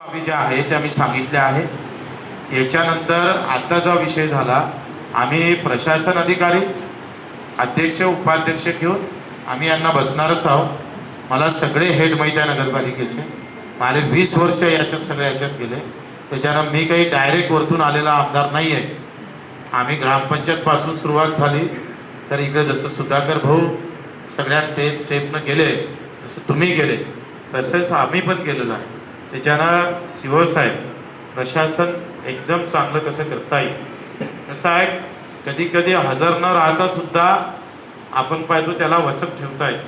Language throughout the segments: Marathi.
बाबी ज्या आहेत त्या मी सांगितल्या आहे. याच्यानंतर आता जो विषय झाला, आम्ही प्रशासन अधिकारी अध्यक्ष उपाध्यक्ष घेऊन आम्ही यांना बसणारच आहोत. मला सगळे हेड माहीत आहे नगरपालिकेचे. माझे 20 वर्ष याच्यात सगळ्या याच्यात गेले. त्याच्यानं मी काही डायरेक्ट वरतून आलेला आमदार नाही आहे. आम्ही ग्रामपंचायतपासून सुरुवात झाली तर इकडे जसं सुधाकर भाऊ सगळ्या स्टेपनं गेले तसं तुम्ही गेले, तसेच आम्ही पण गेलेलो आहे. त्याच्यानं शिवसाहेब प्रशासन एकदम चांगलं कसं करता येईल. कसं आहे, कधी कधी हजर न राहता सुद्धा आपण पाहतो त्याला वचक ठेवता येतो.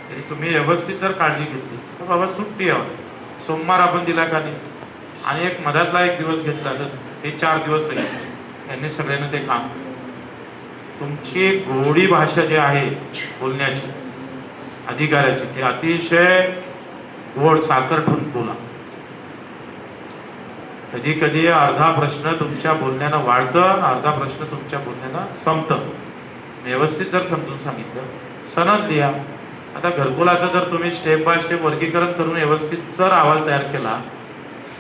तरी तुम्ही व्यवस्थित जर काळजी घेतली तर बाबा सुट्टी हवी. सोमवार आपण दिला का नाही, आणि एक मधातला एक दिवस घेतला तर हे 4 दिवस राहील. यांनी सगळ्यांना ते काम केलं. तुमची गोडी भाषा जी आहे बोलण्याची अधिकाऱ्याची, ती अतिशय गोड साखर ठेवून बोला. कधी कधी अर्धा प्रश्न तुमच्या बोलण्यानं वाढतं, अर्धा प्रश्न तुमच्या बोलण्यानं संपतं. व्यवस्थित जर समजून सांगितलं, सनद लिहा. आता घरकुलाचं जर तुम्ही स्टेप बाय स्टेप वर्गीकरण करून व्यवस्थित जर अहवाल तयार केला,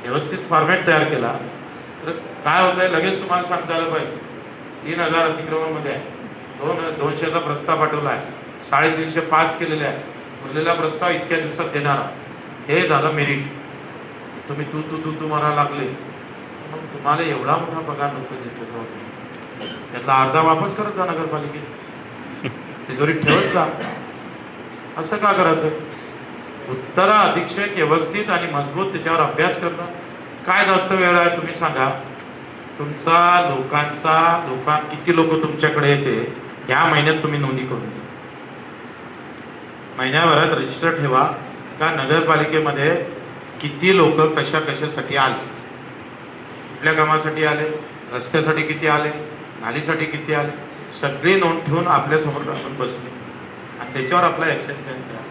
व्यवस्थित फॉर्मॅट तयार केला, तर काय होतं आहे लगेच तुम्हाला सांगता आलं पाहिजे. 3000 अतिक्रमणमध्ये आहे, 200चा प्रस्ताव पाठवला आहे, 350 पास केलेले आहे, उरलेला प्रस्ताव इतक्या दिवसात देणारा. हे झालं मेरिट. तुम्ही तू मारा लागले, मग तुम्हाला एवढा मोठा पगार लोक देतो गव्हर्नमेंट, त्यातला अर्धा वापस करत जा नगरपालिकेत, तिजोरीत ठेवत जा. असं का करायचं? उत्तर अधीक्षक व्यवस्थित आणि मजबूत त्याच्यावर अभ्यास करणं. काय जास्त वेळ आहे तुम्ही सांगा. तुमचा लोकां किती लोक तुमच्याकडे येते ह्या महिन्यात तुम्ही नोंदी करून घ्या. महिन्याभरात रजिस्टर ठेवा का नगरपालिकेमध्ये किती लोक कशासाठी आले, कुठल्या कामासाठी आले, रस्त्यासाठी किती आले, नालीसाठी किती आले, सगळी नोंद ठेवून आपल्यासमोर आपण बसलो आणि त्याच्यावर आपला ॲक्शन प्लॅन तयार.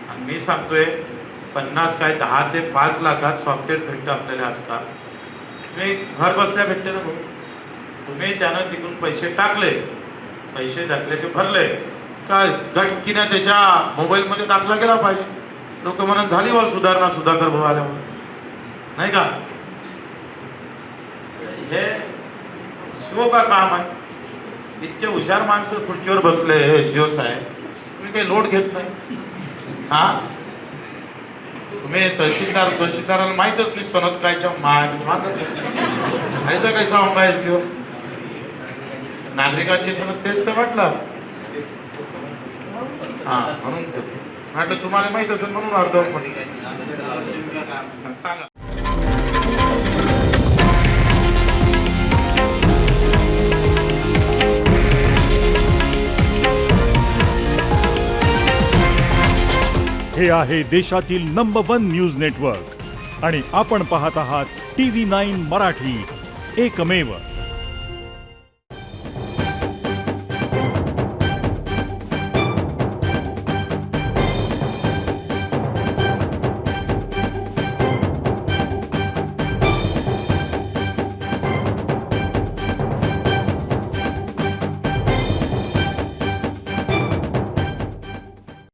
आणि मी सांगतोय 50 काय 10 ते 5 लाखात सॉफ्टवेअर भेटतं आपल्याला आजकाल. तुम्ही घर बसल्या भेटते ना भाऊ. तुम्ही त्यानं तिकडून पैसे टाकले, पैसे दाखल्याचे भरले का गटकीनं त्याच्या मोबाईलमध्ये दाखला गेला पाहिजे. लोक म्हणून झाली वा सुधारणा सुधाकर भाऊ आल्यावर, नाही का? हे शिवबा काम आहे. इतके हुशार माणसं खुर्चीवर बसले SDO साहेब, तुम्ही काही लोड घेत नाही. हां, तुम्ही तहसीलदाराला माहीतच नाही सनद कायच्या मागच कैसा होगा SDO. नागरिकांची सनद तेच तर म्हटलं. हां, म्हणून म्हटलं तुम्हाला माहीत असेल म्हणून अर्धवट म्हटलं. सांगा. हे आहे देशातील नंबर 1 न्यूज नेटवर्क आणि आपण पाहत आहात TV9 मराठी, एकमेव.